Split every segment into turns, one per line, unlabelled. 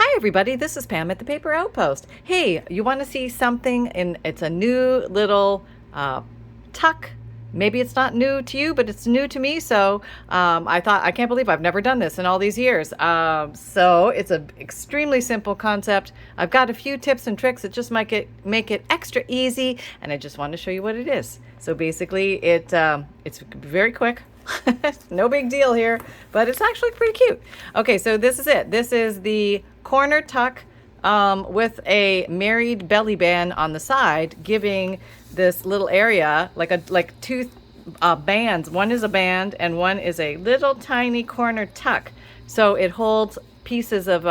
Hi everybody, this is Pam at the Paper Outpost. Hey, you want to see something it's a new little tuck. Maybe it's not new to you, but it's new to me. So I thought, I can't believe I've never done this in all these years. So it's an extremely simple concept. I've got a few tips and tricks that just make it extra easy, and I just want to show you what it is. So basically, it's very quick. No big deal here, but it's actually pretty cute. Okay, so this is it. This is the corner tuck with a married belly band on the side, giving this little area like two bands. One is a band and one is a little tiny corner tuck. So it holds pieces of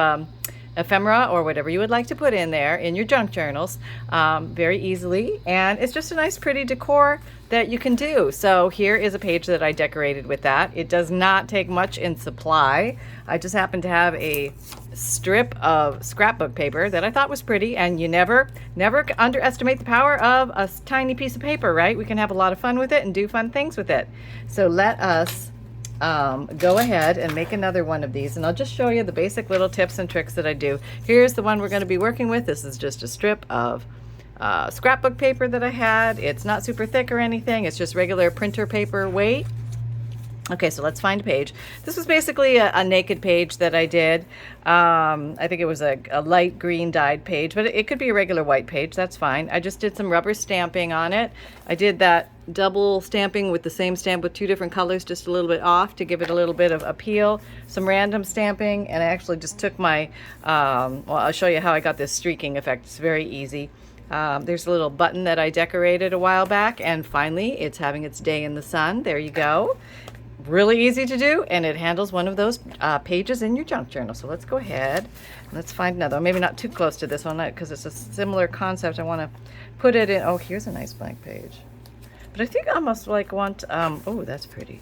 ephemera or whatever you would like to put in there in your junk journals very easily, and it's just a nice pretty decor that you can do. So here is a page that I decorated with that. It does not take much in supply. I just happen to have a strip of scrapbook paper that I thought was pretty, and you never underestimate the power of a tiny piece of paper, right? We can have a lot of fun with it and do fun things with it. So let us go ahead and make another one of these, and I'll just show you the basic little tips and tricks that I do. Here's the one we're going to be working with. This is just a strip of scrapbook paper that I had. It's not super thick or anything. It's just regular printer paper weight. Okay, so let's find a page. This was basically a naked page that I did. I think it was a light green dyed page, but it could be a regular white page. That's fine. I just did some rubber stamping on it. I did that double stamping with the same stamp with two different colors, just a little bit off to give it a little bit of appeal. Some random stamping, and I actually just took my, well, I'll show you how I got this streaking effect. It's very easy. There's a little button that I decorated a while back, and finally it's having its day in the sun. There you go. Really easy to do, and it handles one of those pages in your junk journal. So let's go ahead and let's find another one. Maybe not too close to this one because it's a similar concept. I want to put it in. Oh, here's a nice blank page. But I think I almost like want, oh, that's pretty.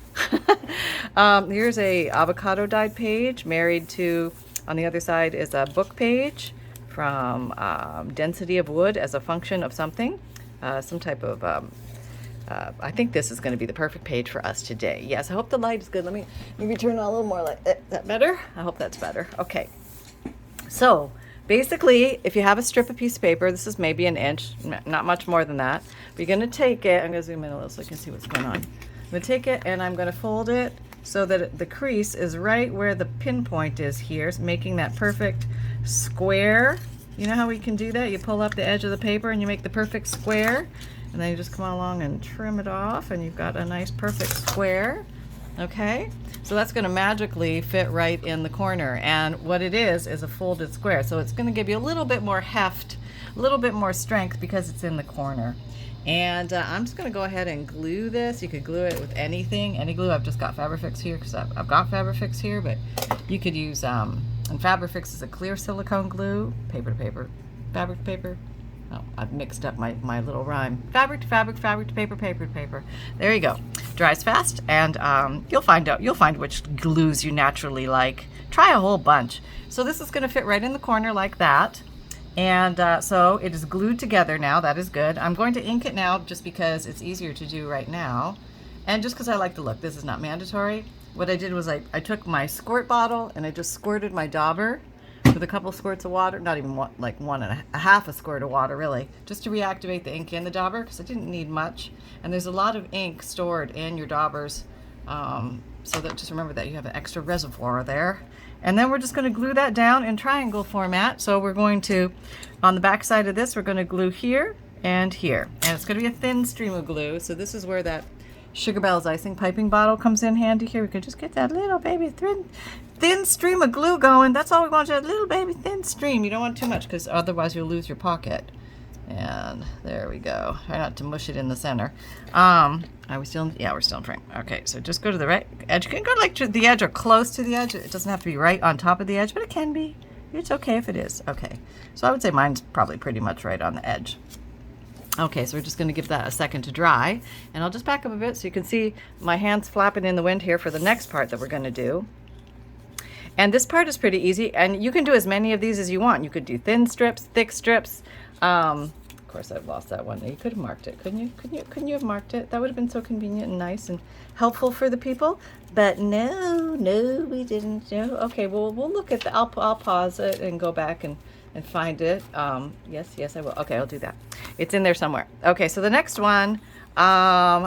Here's a avocado dyed page married to, on the other side is a book page from density of wood as a function of something, some type of, I think this is going to be the perfect page for us today. Yes, I hope the light is good. Let me maybe turn on a little more light. Is that better? I hope that's better. Okay. So basically, if you have a strip of piece of paper, this is maybe an inch, not much more than that. But you're going to take it, I'm going to zoom in a little so you can see what's going on. I'm going to take it and I'm going to fold it so that the crease is right where the pinpoint is here, making that perfect square. You know how we can do that? You pull up the edge of the paper and you make the perfect square, and then you just come along and trim it off, and you've got a nice perfect square. Okay, so that's going to magically fit right in the corner, and what it is a folded square, so it's going to give you a little bit more heft, a little bit more strength because it's in the corner. And I'm just going to go ahead and glue this. You could glue it with anything, any glue. I've just got Fabrifix here because I've got Fabrifix here, but you could use, and Fabrifix is a clear silicone glue, paper to paper, fabric to paper. Oh, I've mixed up my little rhyme. Fabric to fabric, fabric to paper, paper to paper. There you go. Dries fast, and you'll find which glues you naturally like. Try a whole bunch. So this is going to fit right in the corner like that. And so it is glued together now. That is good. I'm going to ink it now just because it's easier to do right now. And just because I like the look. This is not mandatory. What I did was I took my squirt bottle and I just squirted my dauber with a couple squirts of water, not even one, like one and a half a squirt of water really, just to reactivate the ink in the dauber because I didn't need much. And there's a lot of ink stored in your daubers, so that just remember that you have an extra reservoir there. And then we're just going to glue that down in triangle format. So we're going to, on the back side of this, we're going to glue here and here. And it's going to be a thin stream of glue. So this is where that Sugar Bell's icing piping bottle comes in handy here. We could just get that little baby thin stream of glue going. That's all we want, just a little baby thin stream. You don't want too much because otherwise you'll lose your pocket. And there we go. Try not to mush it in the center. Are we still? Yeah, we're still in frame. Okay, so just go to the right edge. You can go like to the edge or close to the edge. It doesn't have to be right on top of the edge, but it can be. It's okay if it is. Okay, so I would say mine's probably pretty much right on the edge. Okay, so we're just going to give that a second to dry, and I'll just back up a bit so you can see my hands flapping in the wind here for the next part that we're going to do. And this part is pretty easy, and you can do as many of these as you want. You could do thin strips, thick strips. Of course I've lost that one. You could have marked it, couldn't you? Couldn't you have marked it? That would have been so convenient and nice and helpful for the people. But no, we didn't. No. Okay, well, we'll look at the, I'll pause it and go back and find it. Yes, I will. Okay, I'll do that. It's in there somewhere. Okay, so the next one,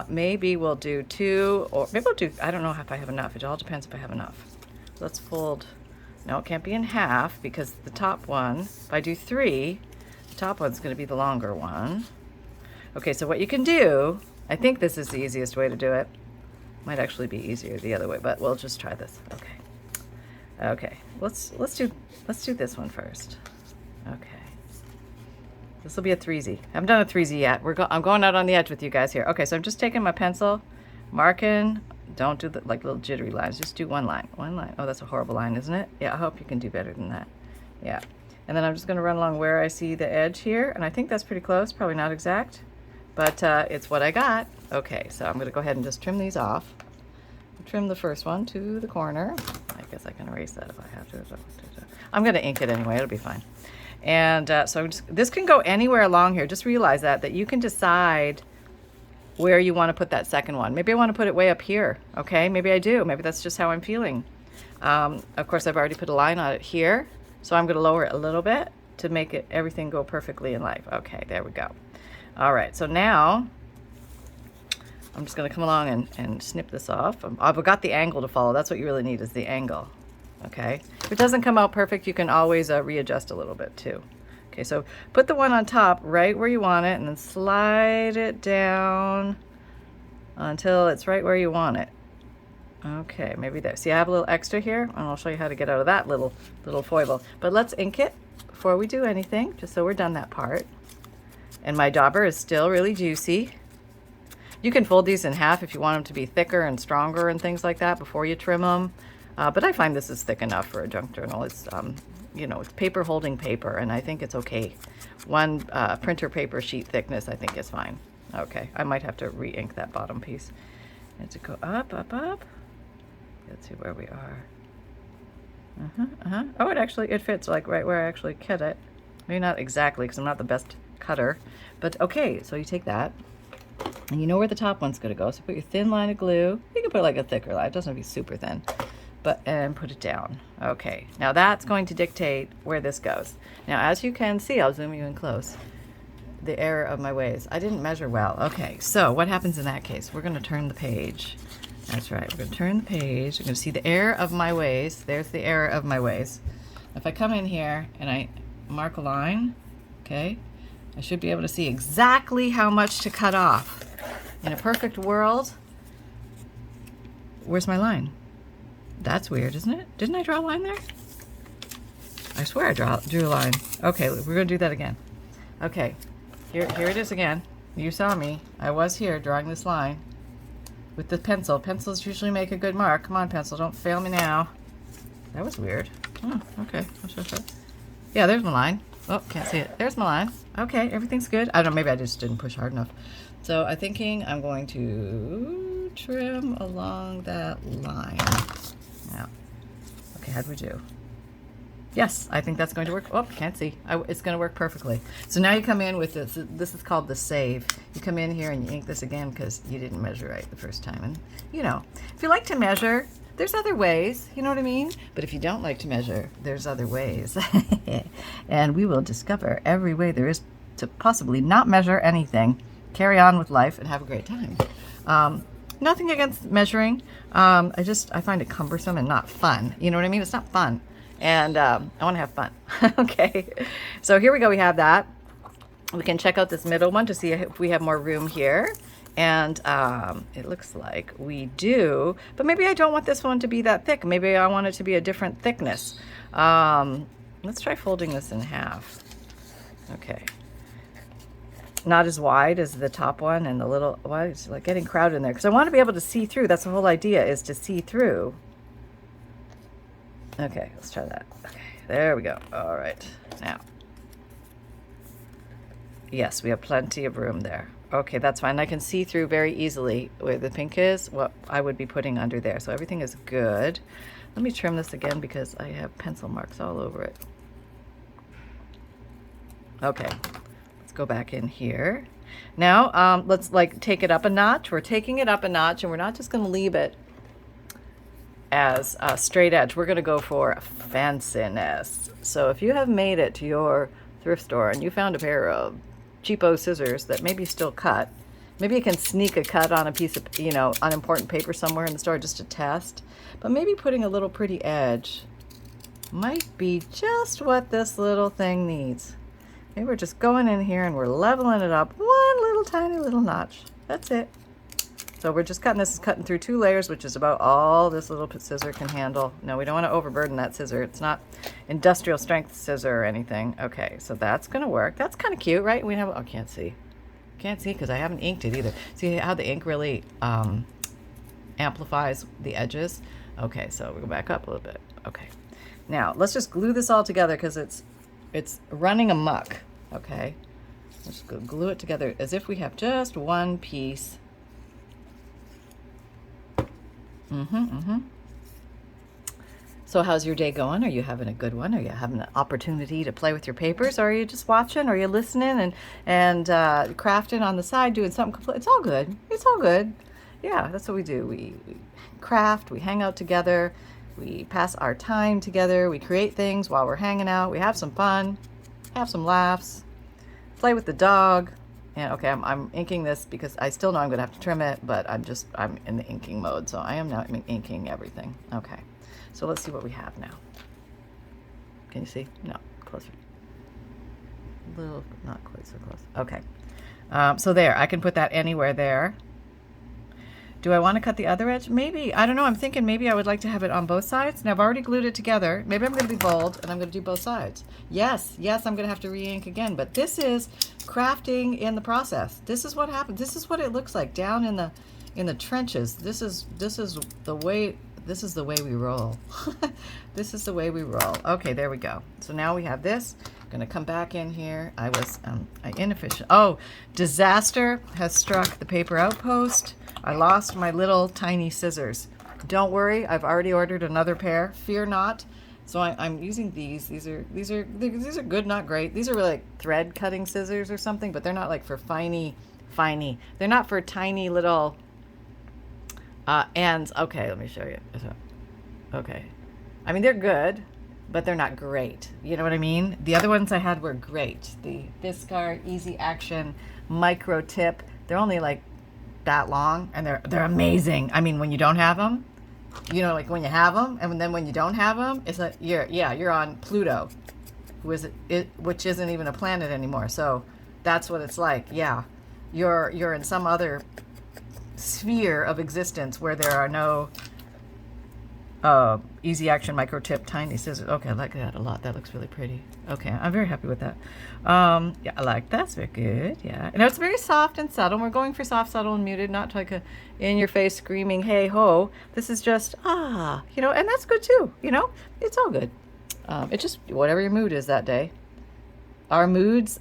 maybe we'll do 2, or maybe we'll do, I don't know if I have enough. It all depends if I have enough. Let's fold. No, it can't be in half because the top one, if I do 3, the top one's going to be the longer one. Okay, so what you can do, I think this is the easiest way to do it. Might actually be easier the other way, but we'll just try this. Okay, let's do this one first. Okay, this will be a 3Z. I haven't done a 3Z yet. I'm going out on the edge with you guys here. Okay, so I'm just taking my pencil, marking. Don't do the like little jittery lines. Just do one line. Oh, that's a horrible line, isn't it? Yeah, I hope you can do better than that. Yeah, and then I'm just going to run along where I see the edge here, and I think that's pretty close. Probably not exact, but it's what I got. Okay, so I'm going to go ahead and just trim these off. Trim the first one to the corner. I guess I can erase that if I have to. I'm going to ink it anyway. It'll be fine. And so this can go anywhere along here. Just realize that you can decide where you want to put that second one. Maybe I want to put it way up here. Okay, maybe I do. Maybe that's just how I'm feeling. Of course, I've already put a line on it here, so I'm going to lower it a little bit to make it everything go perfectly in life. Okay, there we go. All right, so now I'm just going to come along and snip this off. I've got the angle to follow. That's what you really need, is the angle. Okay, if it doesn't come out perfect, you can always readjust a little bit too. Okay, so put the one on top right where you want it, and then slide it down until it's right where you want it. Okay, maybe there. See, I have a little extra here, and I'll show you how to get out of that little foible. But let's ink it before we do anything, just so we're done that part. And my dauber is still really juicy. You can fold these in half if you want them to be thicker and stronger and things like that before you trim them. But I find this is thick enough for a junk journal. It's you know, it's paper holding paper, and I think it's okay. One printer paper sheet thickness, I think, is fine. Okay, I might have to re-ink that bottom piece. And to go up. Let's see where we are. Oh, it fits like right where I actually cut it. Maybe not exactly, because I'm not the best cutter. But okay, so you take that, and you know where the top one's going to go. So put your thin line of glue. You can put like a thicker line. It doesn't have to be super thin. And put it down. Okay, now that's going to dictate where this goes. Now, as you can see, I'll zoom you in close, the error of my ways. I didn't measure well. Okay, so what happens in that case? We're going to turn the page. That's right, we're going to turn the page. We're going to see the error of my ways. There's the error of my ways. If I come in here and I mark a line, okay, I should be able to see exactly how much to cut off. In a perfect world, where's my line? That's weird, isn't it? Didn't I draw a line there? I swear I drew a line. Okay, we're going to do that again. Okay, here it is again. You saw me. I was here drawing this line with the pencil. Pencils usually make a good mark. Come on, pencil, don't fail me now. That was weird. Oh, okay. Yeah, there's my line. Oh, can't see it. There's my line. Okay, everything's good. I don't know, maybe I just didn't push hard enough. So I'm thinking I'm going to trim along that line. Now, okay, how'd we do? Yes, I think that's going to work. Oh, can't see. It's going to work perfectly. So now you come in with this. This is called the save. You come in here and you ink this again because you didn't measure right the first time. And, you know, if you like to measure, there's other ways. You know what I mean? But if you don't like to measure, there's other ways. And we will discover every way there is to possibly not measure anything, carry on with life, and have a great time. Nothing against measuring. I find it cumbersome and not fun. You know what I mean? It's not fun. And I want to have fun. Okay. So here we go. We have that. We can check out this middle one to see if we have more room here. And it looks like we do. But maybe I don't want this one to be that thick. Maybe I want it to be a different thickness. Let's try folding this in half. Okay. Not as wide as the top one, and the little, well, it's like getting crowded in there because I want to be able to see through. That's the whole idea, is to see through. Okay, let's try that. Okay, there we go. All right, now, yes, we have plenty of room there. Okay, that's fine. I can see through very easily where the pink is, what I would be putting under there. So everything is good. Let me trim this again because I have pencil marks all over it. Okay. go back in here. Now, let's like take it up a notch. We're taking it up a notch, and we're not just going to leave it as a straight edge. We're going to go for fanciness. So if you have made it to your thrift store and you found a pair of cheapo scissors that maybe still cut, maybe you can sneak a cut on a piece of, you know, unimportant paper somewhere in the store just to test, but maybe putting a little pretty edge might be just what this little thing needs. Maybe we're just going in here and we're leveling it up one little tiny little notch. That's it. So we're just cutting, this is cutting through 2 layers, which is about all this little scissor can handle. No, we don't want to overburden that scissor. It's not industrial strength scissor or anything. Okay, so that's going to work. That's kind of cute, right? We have, oh, can't see. Can't see because I haven't inked it either. See how the ink really amplifies the edges? Okay, so we go back up a little bit. Okay. Now, let's just glue this all together because it's running amok. Okay. Let's just glue it together as if we have just one piece. So how's your day going? Are you having a good one? Are you having an opportunity to play with your papers? Or are you just watching? Or are you listening and crafting on the side, doing something? It's all good. It's all good. Yeah, that's what we do. We craft, we hang out together, we pass our time together, we create things while we're hanging out, we have some fun, have some laughs, play with the dog. And okay, I'm inking this because I still know I'm going to have to trim it, but I'm in the inking mode, so I am now inking everything. Okay, so let's see what we have now. Can you see? No, closer. A little, not quite so close. Okay, so there, I can put that anywhere there. Do I want to cut the other edge? Maybe. I don't know. I'm thinking maybe I would like to have it on both sides. Now I've already glued it together. Maybe I'm going to be bold and I'm going to do both sides. Yes, I'm going to have to re-ink again. But this is crafting in the process. This is what happens. This is what it looks like down in the trenches. This is the way we roll. This is the way we roll. Okay, there we go. So now we have this. I'm going to come back in here. I was inefficient. Oh, disaster has struck the Paper Outpost. I lost my little tiny scissors. Don't worry, I've already ordered another pair. Fear not. So I'm using these. These are good, not great. These are really like thread cutting scissors or something, but they're not like for finey. They're not for tiny little ends. Okay, let me show you. Okay, I mean they're good, but they're not great. You know what I mean? The other ones I had were great. The Discard Easy Action Micro Tip. They're only like that long, and they're amazing. I mean, when you don't have them, you know, like when you have them, and then when you don't have them, it's like you're on Pluto, which isn't even a planet anymore. So that's what it's like. Yeah, you're in some other sphere of existence where there are no easy action micro tip tiny scissors. Okay, I like that a lot. That looks really pretty. Okay, I'm very happy with that. Yeah, I like that. It's very good. Yeah, and it's very soft and subtle. We're going for soft, subtle, and muted, not like a in-your-face screaming hey ho. This is just you know, and that's good too. You know, it's all good. It's just whatever your mood is that day. Our moods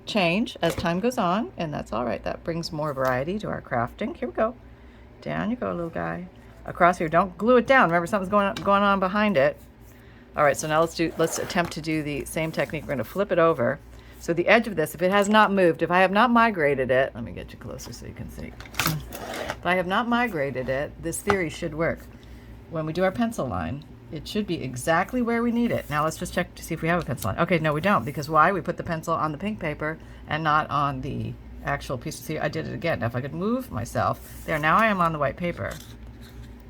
change as time goes on, and that's all right. That brings more variety to our crafting. Here we go. Down you go, little guy. Across here. Don't glue it down. Remember, something's going on behind it. All right, so now let's attempt to do the same technique. We're going to flip it over. So the edge of this, if it has not moved, if I have not migrated it, let me get you closer so you can see. If I have not migrated it, this theory should work. When we do our pencil line, it should be exactly where we need it. Now let's just check to see if we have a pencil line. Okay, no, we don't, because why? We put the pencil on the pink paper and not on the actual piece. See, I did it again. Now if I could move myself, there, now I am on the white paper.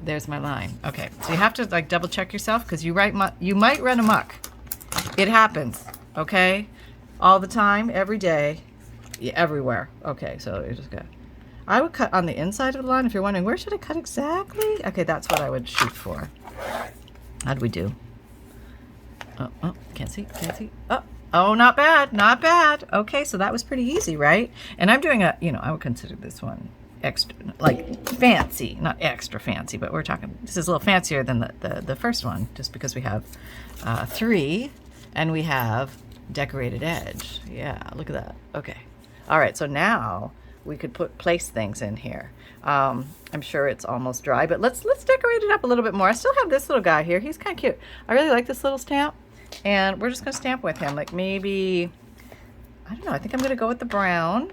There's my line. Okay, so you have to like double check yourself because you might run amok. It happens, okay? All the time, every day, everywhere. Okay, so you just got. I would cut on the inside of the line if you're wondering where should I cut exactly. Okay, that's what I would shoot for. How do we do? Oh, can't see. Oh, not bad. Okay, so that was pretty easy, right? And I'm doing I would consider this one extra, like fancy, not extra fancy, but we're talking, this is a little fancier than the first one, just because we have 3 and we have decorated edge. Yeah, look at that. Okay. All right, so now we could place things in here. I'm sure it's almost dry, but let's decorate it up a little bit more. I still have this little guy here. He's kind of cute. I really like this little stamp, and we're just going to stamp with him. Like maybe, I don't know, I think I'm going to go with the brown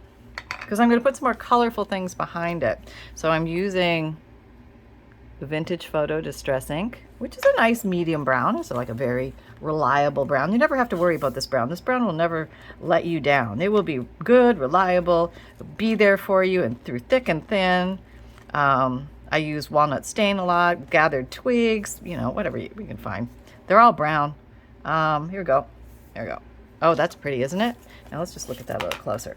because I'm going to put some more colorful things behind it. So I'm using the Vintage Photo Distress ink, which is a nice medium brown. It's like a very reliable brown. You never have to worry about this brown. This brown will never let you down. It will be good, reliable, be there for you and through thick and thin. I use walnut stain a lot, gathered twigs, you know, whatever we can find. They're all brown. Here we go. There we go. Oh, that's pretty, isn't it? Now let's just look at that a little closer.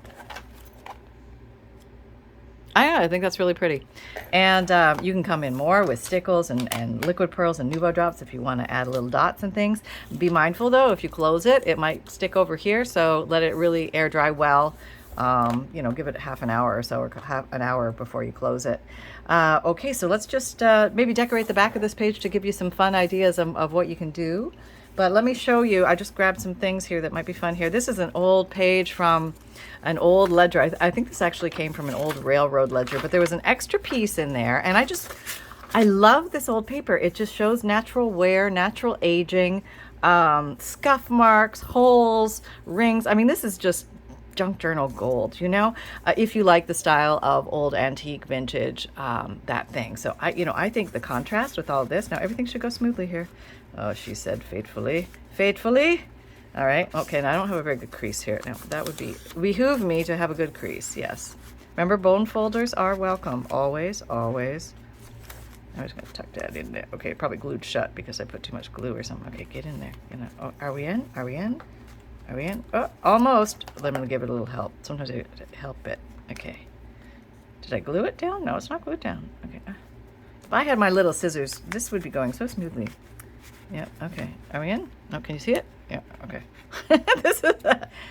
I think that's really pretty. And you can come in more with stickles and liquid pearls and Nuvo drops if you want to add little dots and things. Be mindful though, if you close it, it might stick over here, so let it really air dry well. You know, give it half an hour or so, or half an hour before you close it. Okay, so let's just maybe decorate the back of this page to give you some fun ideas of what you can do. But let me show you, I just grabbed some things here that might be fun here. This is an old page from an old ledger. I think this actually came from an old railroad ledger, but there was an extra piece in there. And I love this old paper. It just shows natural wear, natural aging, scuff marks, holes, rings. I mean, this is just junk journal gold, you know, if you like the style of old antique vintage, that thing. So I think the contrast with all this, now everything should go smoothly here. Oh, she said faithfully, faithfully. All right. Okay. Now I don't have a very good crease here. Now that would behoove me to have a good crease. Yes. Remember, bone folders are welcome. Always, always. I'm just going to tuck that in there. Okay. Probably glued shut because I put too much glue or something. Okay. Get in there. Oh, are we in? Are we in? Are we in? Oh, almost. Let me give it a little help. Sometimes I help it. Okay. Did I glue it down? No, it's not glued down. Okay. If I had my little scissors, this would be going so smoothly. Yeah. Okay. Are we in? Oh, can you see it? Yeah. Okay. This is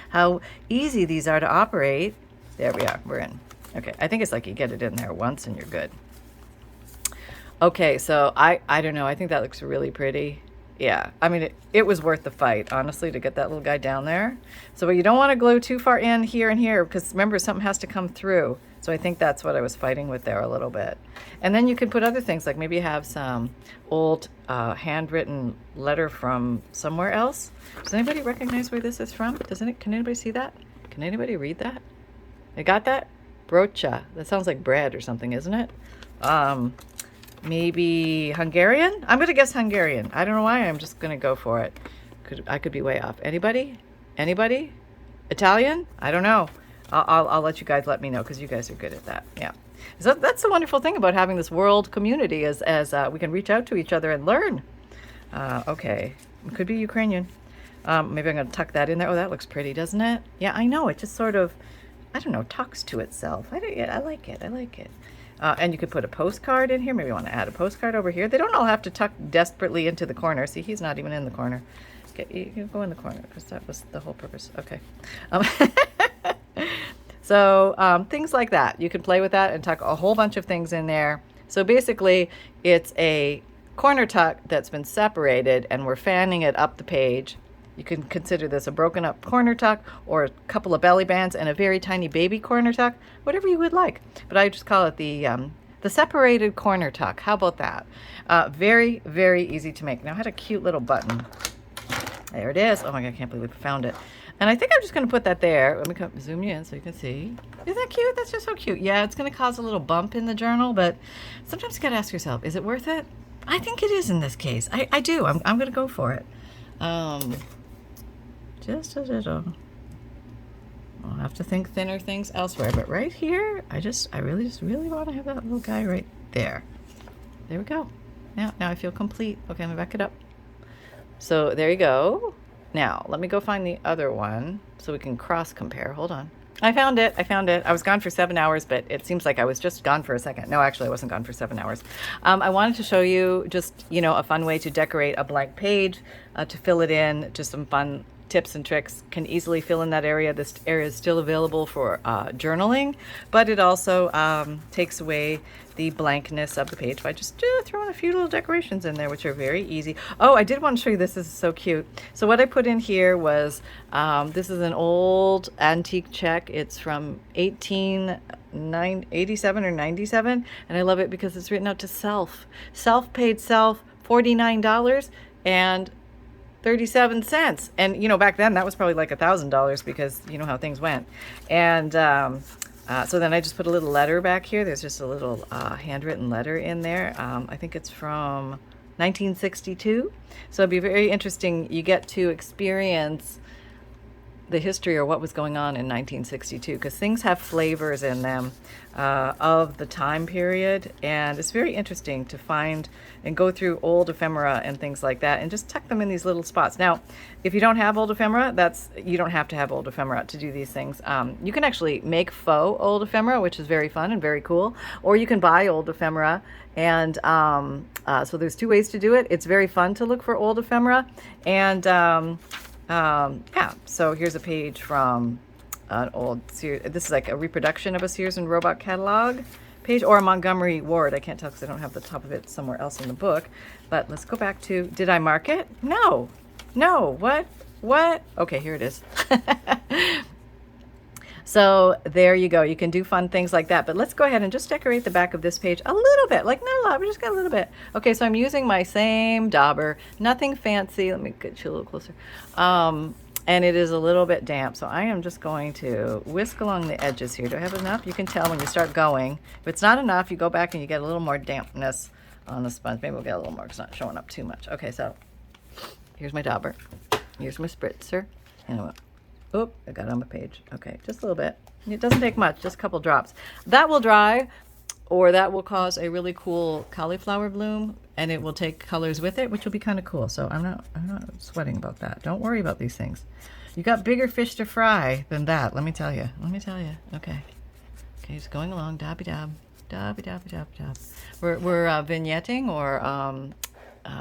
how easy these are to operate. There we are. We're in. Okay. I think it's like you get it in there once and you're good. Okay. So I don't know. I think that looks really pretty. Yeah, I mean, it was worth the fight, honestly, to get that little guy down there. So but you don't want to glue too far in here and here, because remember, something has to come through. So I think that's what I was fighting with there a little bit. And then you can put other things, like maybe you have some old handwritten letter from somewhere else. Does anybody recognize where this is from? Can anybody see that? Can anybody read that? I got that? Brocha. That sounds like bread or something, isn't it? Maybe Hungarian? I'm going to guess Hungarian. I don't know why. I'm just going to go for it. I could be way off. Anybody? Anybody? Italian? I don't know. I'll let you guys let me know because you guys are good at that. Yeah. So that's the wonderful thing about having this world community as we can reach out to each other and learn. Okay. It could be Ukrainian. Maybe I'm going to tuck that in there. Oh, that looks pretty, doesn't it? Yeah, I know. It just sort of, I don't know, tucks to itself. I like it. I like it. And you could put a postcard in here. Maybe you want to add a postcard over here. They don't all have to tuck desperately into the corner. See, he's not even in the corner. You can go in the corner because that was the whole purpose. Okay. So things like that. You can play with that and tuck a whole bunch of things in there. So basically, it's a corner tuck that's been separated, and we're fanning it up the page. You can consider this a broken up corner tuck or a couple of belly bands and a very tiny baby corner tuck, whatever you would like. But I just call it the separated corner tuck. How about that? Very, very easy to make. Now I had a cute little button. There it is. Oh my God, I can't believe we found it. And I think I'm just going to put that there. Let me zoom you in so you can see. Isn't that cute? That's just so cute. Yeah, it's going to cause a little bump in the journal, but sometimes you got to ask yourself, is it worth it? I think it is in this case. I do. I'm going to go for it. Just a little. I'll have to think thinner things elsewhere, but right here, I really want to have that little guy right there. There we go. Now I feel complete. Okay, let me back it up. So there you go. Now let me go find the other one so we can cross compare. Hold on. I found it. I was gone for 7 hours, but it seems like I was just gone for a second. No, actually, I wasn't gone for 7 hours. I wanted to show you just, a fun way to decorate a blank page, to fill it in, just some fun tips and tricks. Can easily fill in that area. This area is still available for journaling, but it also takes away the blankness of the page by just throwing a few little decorations in there, which are very easy. Oh, I did want to show you this. This is so cute. So what I put in here was, this is an old antique check. It's from 1887 or 97, and I love it because it's written out to self. Self-paid self, $49, and 37 cents. And, you know, back then that was probably like $1,000 because you know how things went. And so then I just put a little letter back here. There's just a little handwritten letter in there. I think it's from 1962. So it'd be very interesting. You get to experience the history or what was going on in 1962, because things have flavors in them of the time period, and it's very interesting to find and go through old ephemera and things like that and just tuck them in these little spots. Now, if you don't have old ephemera, you don't have to have old ephemera to do these things. You can actually make faux old ephemera, which is very fun and very cool, or you can buy old ephemera. And so there's two ways to do it. It's very fun to look for old ephemera. And yeah, so here's a page from an old Sears. This is like a reproduction of a Sears and Roebuck catalog page, or a Montgomery Ward. I can't tell because I don't have the top of it somewhere else in the book. But let's go back to, did I mark it? No. What? Okay, here it is. So there you go. You can do fun things like that. But let's go ahead and just decorate the back of this page a little bit. Like not a lot, we just got a little bit. Okay, so I'm using my same dauber. Nothing fancy. Let me get you a little closer. And it is a little bit damp. So I am just going to whisk along the edges here. Do I have enough? You can tell when you start going. If it's not enough, you go back and you get a little more dampness on the sponge. Maybe we'll get a little more because it's not showing up too much. Okay, so here's my dauber. Here's my spritzer. And oop, I got it on my page. Okay, just a little bit. It doesn't take much, just a couple drops. That will dry, or that will cause a really cool cauliflower bloom, and it will take colors with it, which will be kind of cool. So I'm not sweating about that. Don't worry about these things. You got bigger fish to fry than that, let me tell you. Okay. Okay, it's going along, dabby dab. We're vignetting or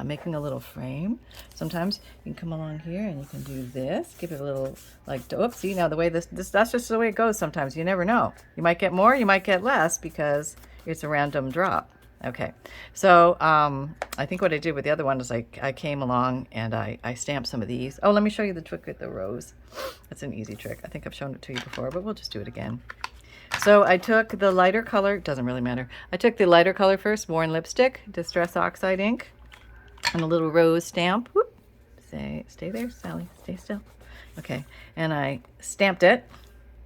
making a little frame. Sometimes you can come along here and you can do this, give it a little like, oops, see now the way this that's just the way it goes. Sometimes you never know, you might get more, you might get less, because it's a random drop. Okay, so I think what I did with the other one is I came along and I stamped some of these. Oh, let me show you the trick with the rose. That's an easy trick. I think I've shown it to you before, but we'll just do it again. So I took the lighter color, doesn't really matter, I took the lighter color first, Worn Lipstick, Distress Oxide ink, and a little rose stamp. Whoop. Stay there, Sally. Stay still. Okay. And I stamped it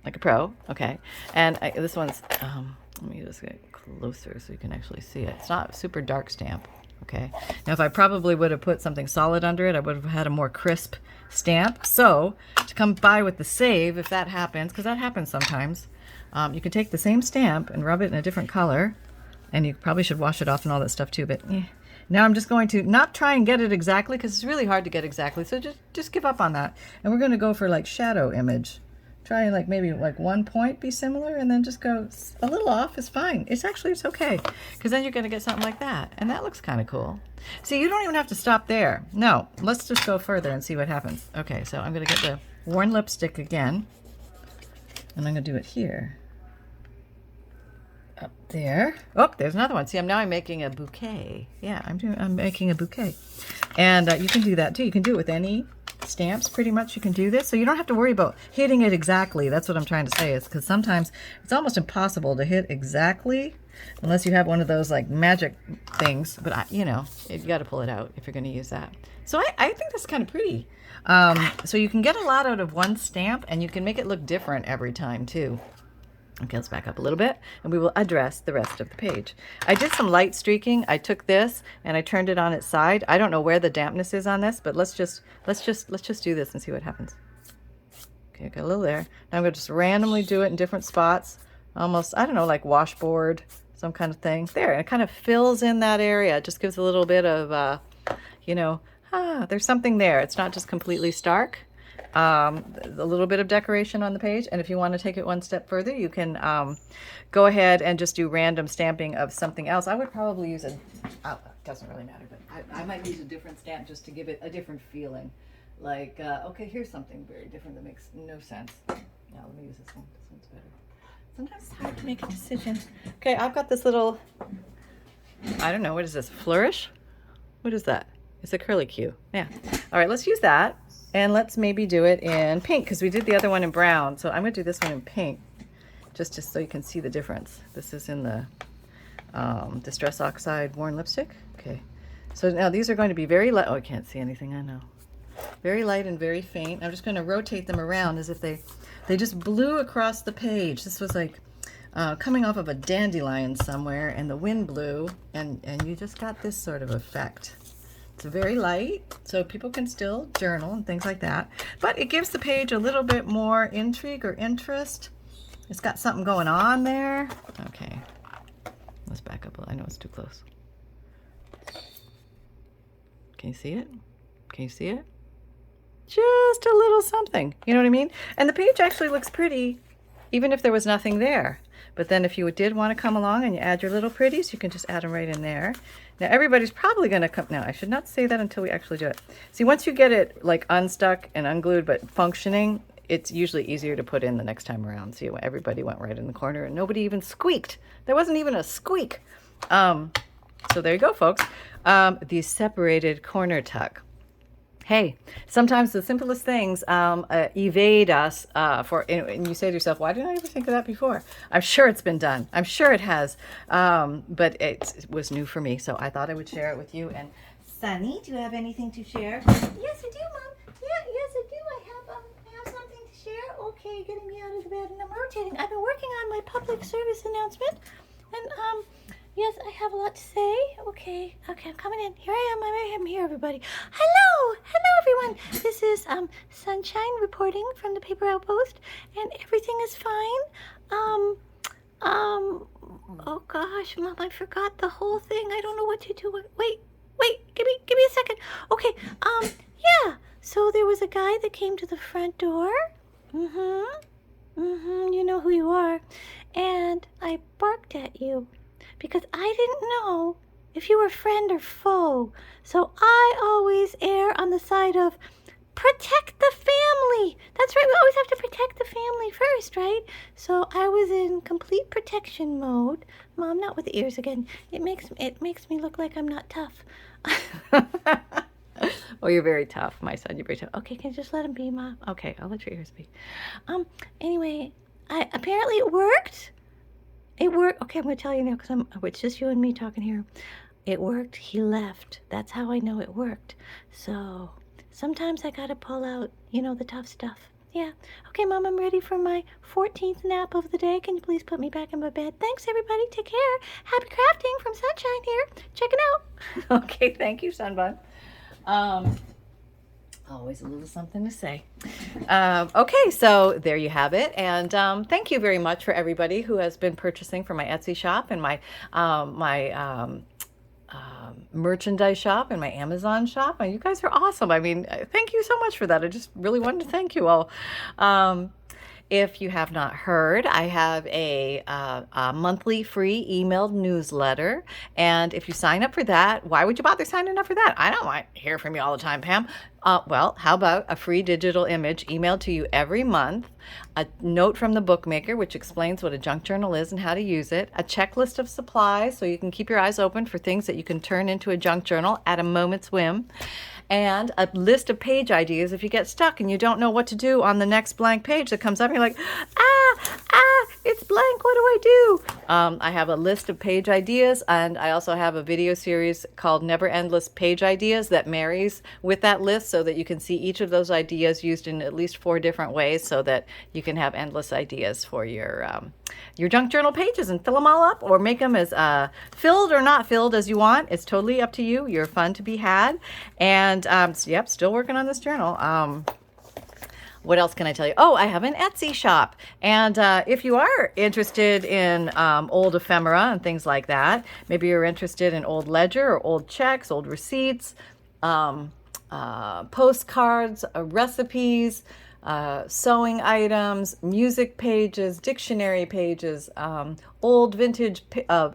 like a pro. Okay. And this one's, let me just get closer so you can actually see it. It's not a super dark stamp. Okay. Now, if I probably would have put something solid under it, I would have had a more crisp stamp. So to come by with the save, if that happens, because that happens sometimes, you can take the same stamp and rub it in a different color, and you probably should wash it off and all that stuff too, but now I'm just going to not try and get it exactly, because it's really hard to get exactly, so just give up on that. And we're going to go for like shadow image. Try like maybe like one point be similar, and then just go a little off is fine. It's okay, because then you're going to get something like that, and that looks kind of cool. See, you don't even have to stop there. No, let's just go further and see what happens. Okay, so I'm going to get the Worn Lipstick again, and I'm going to do it here. Up there. Oh, there's another one. See, I'm making a bouquet. Yeah, I'm making a bouquet. And you can do that too. You can do it with any stamps, pretty much. You can do this. So you don't have to worry about hitting it exactly. That's what I'm trying to say, is because sometimes it's almost impossible to hit exactly unless you have one of those like magic things. But you know, you got to pull it out if you're going to use that. So I think that's kind of pretty. So you can get a lot out of one stamp, and you can make it look different every time too. Okay, let's back up a little bit, and we will address the rest of the page. I did some light streaking. I took this and I turned it on its side. I don't know where the dampness is on this, but let's just do this and see what happens. Okay, got a little there. Now I'm going to just randomly do it in different spots, almost, I don't know, like washboard, some kind of thing. There, and it kind of fills in that area. It just gives a little bit of, you know, there's something there. It's not just completely stark. A little bit of decoration on the page, and if you want to take it one step further, you can go ahead and just do random stamping of something else. I would probably use it doesn't really matter, but I might use a different stamp just to give it a different feeling. Like, okay, here's something very different that makes no sense. Now let me use this one. This one's better. Sometimes it's hard to make a decision. Okay, I've got this little, I don't know, what is this, flourish? What is that? It's a curly Q. Yeah. All right, let's use that. And let's maybe do it in pink, because we did the other one in brown. So I'm going to do this one in pink, just so you can see the difference. This is in the Distress Oxide Worn Lipstick. Okay. So now these are going to be very light. Oh, I can't see anything, I know. Very light and very faint. I'm just going to rotate them around as if they just blew across the page. This was like coming off of a dandelion somewhere, and the wind blew, and you just got this sort of effect. It's very light, so people can still journal and things like that, but it gives the page a little bit more intrigue or interest. It's got something going on there. Okay, let's back up. I know it's too close. Can you see it? Can you see it? Just a little something, you know what I mean? And the page actually looks pretty, even if there was nothing there. But then if you did want to come along and you add your little pretties, you can just add them right in there. Now everybody's probably going to come, now I should not say that until we actually do it. See, once you get it like unstuck and unglued but functioning, it's usually easier to put in the next time around. See, everybody went right in the corner and nobody even squeaked. There wasn't even a squeak. So there you go, folks. The separated corner tuck. Hey, sometimes the simplest things evade us and you say to yourself, why didn't I ever think of that before? I'm sure it's been done. I'm sure it has. But it was new for me, so I thought I would share it with you. And Sunny, do you have anything to share? Yes, I do, Mom. Yeah, yes, I do. I have something to share. Okay, getting me out of the bed and I'm rotating. I've been working on my public service announcement. And yes, I have a lot to say. Okay, I'm coming in. Here I am. I'm here, everybody. Hello, everyone. This is Sunshine reporting from the Paper Outpost, and everything is fine. Oh gosh, Mom, I forgot the whole thing. I don't know what to do. Wait, give me a second. Okay, yeah. So there was a guy that came to the front door. You know who you are, and I barked at you, because I didn't know if you were friend or foe. So I always err on the side of protect the family. That's right, we always have to protect the family first, right? So I was in complete protection mode. Mom, not with the ears again. It makes me look like I'm not tough. Oh, you're very tough, my son. You're very tough. Okay, can you just let him be, Mom? Okay, I'll let your ears be. Anyway, apparently it worked. It worked. Okay, I'm going to tell you now because it's just you and me talking here. It worked. He left. That's how I know it worked. So sometimes I got to pull out, the tough stuff. Yeah. Okay, Mom, I'm ready for my 14th nap of the day. Can you please put me back in my bed? Thanks, everybody. Take care. Happy crafting from Sunshine here. Check it out. Okay, thank you, Sunbun. Always a little something to say. Okay, so there you have it. And thank you very much for everybody who has been purchasing from my Etsy shop and my merchandise shop and my Amazon shop. And you guys are awesome. I mean, thank you so much for that. I just really wanted to thank you all. If you have not heard, I have a monthly free emailed newsletter. And if you sign up for that, why would you bother signing up for that? I don't want to hear from you all the time, Pam. Well, how about a free digital image emailed to you every month, a note from the bookmaker, which explains what a junk journal is and how to use it, a checklist of supplies so you can keep your eyes open for things that you can turn into a junk journal at a moment's whim, and a list of page ideas if you get stuck and you don't know what to do on the next blank page that comes up and you're like, it's blank, what do I do? I have a list of page ideas, and I also have a video series called Never Endless Page Ideas that marries with that list so that you can see each of those ideas used in at least 4 different ways so that you can have endless ideas for your junk journal pages and fill them all up or make them as filled or not filled as you want. It's totally up to you. You're fun to be had. And yep, still working on this journal. What else can I tell you? Oh, I have an Etsy shop. And if you are interested in old ephemera and things like that, maybe you're interested in old ledger or old checks, old receipts, postcards, recipes, sewing items, music pages, dictionary pages, old vintage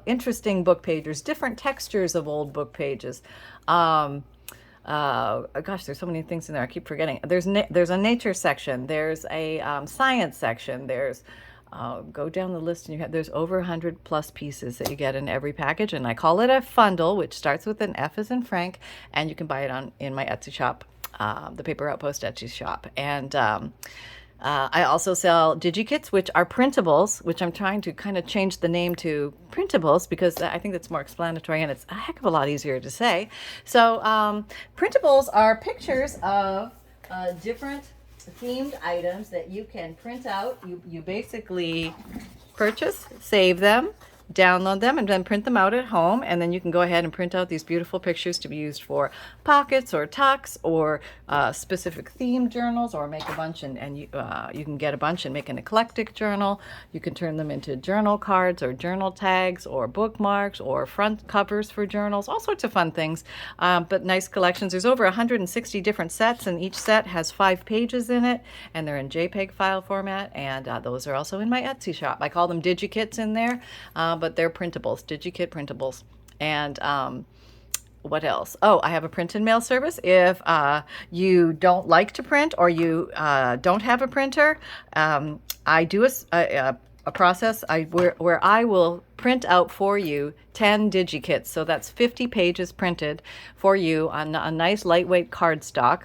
interesting book pages, different textures of old book pages. Gosh, there's so many things in there. I keep forgetting. There's a nature section. There's a science section. There's go down the list and there's over 100 plus pieces that you get in every package. And I call it a FUNDLE, which starts with an F as in Frank, and you can buy it in my Etsy shop, the Paper Outpost Etsy shop. And I also sell Digikits, which are printables, which I'm trying to kind of change the name to printables because I think that's more explanatory and it's a heck of a lot easier to say. So printables are pictures of different themed items that you can print out. You basically purchase, save them, download them, and then print them out at home, and then you can go ahead and print out these beautiful pictures to be used for pockets or tucks or specific themed journals, or make a bunch and you can get a bunch and make an eclectic journal. You can turn them into journal cards or journal tags or bookmarks or front covers for journals, all sorts of fun things, but nice collections. There's over 160 different sets, and each set has 5 pages in it, and they're in JPEG file format, and those are also in my Etsy shop. I call them Digikits in there, but they're printables, Digikit printables. And what else? Oh, I have a print and mail service. If you don't like to print, or you don't have a printer, I do a process where I will print out for you 10 Digikits. So that's 50 pages printed for you on a nice lightweight cardstock.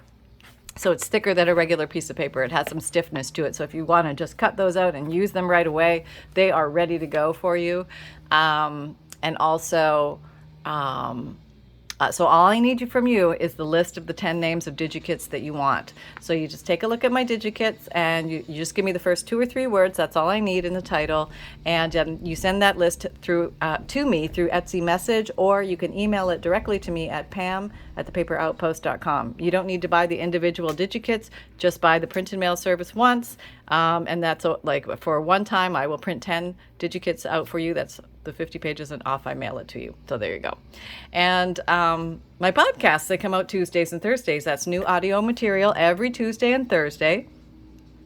So it's thicker than a regular piece of paper. It has some stiffness to it. So if you want to just cut those out and use them right away, they are ready to go for you. And also, so all I need from you is the list of the 10 names of Digikits that you want. So you just take a look at my Digikits, and you just give me the first 2 or 3 words. That's all I need in the title. And you send that list through to me through Etsy message, or you can email it directly to me at pam@thepaperoutpost.com. You don't need to buy the individual Digikits. Just buy the print and mail service once. And that's like for one time, I will print 10 Digikits out for you. That's the 50 pages, and off I mail it to you. So there you go. And my podcasts, they come out Tuesdays and Thursdays. That's new audio material every Tuesday and Thursday.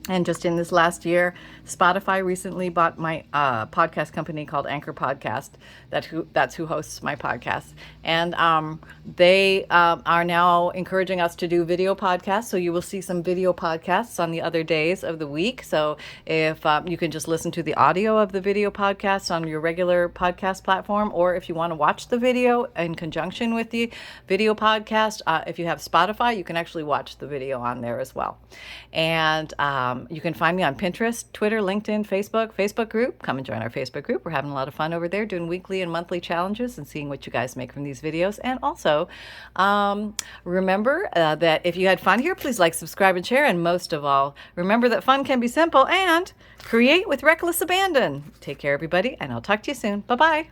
And just in this last year, Spotify recently bought my podcast company called Anchor Podcast. That's who hosts my podcast. And they are now encouraging us to do video podcasts. So you will see some video podcasts on the other days of the week. So if you can just listen to the audio of the video podcast on your regular podcast platform, or if you want to watch the video in conjunction with the video podcast, if you have Spotify, you can actually watch the video on there as well. And you can find me on Pinterest, Twitter, LinkedIn, Facebook group. Come and join our Facebook group. We're having a lot of fun over there doing weekly and monthly challenges and seeing what you guys make from these videos. And also, remember that if you had fun here, please like, subscribe, and share. And most of all, remember that fun can be simple and create with reckless abandon. Take care, everybody, and I'll talk to you soon. Bye-bye.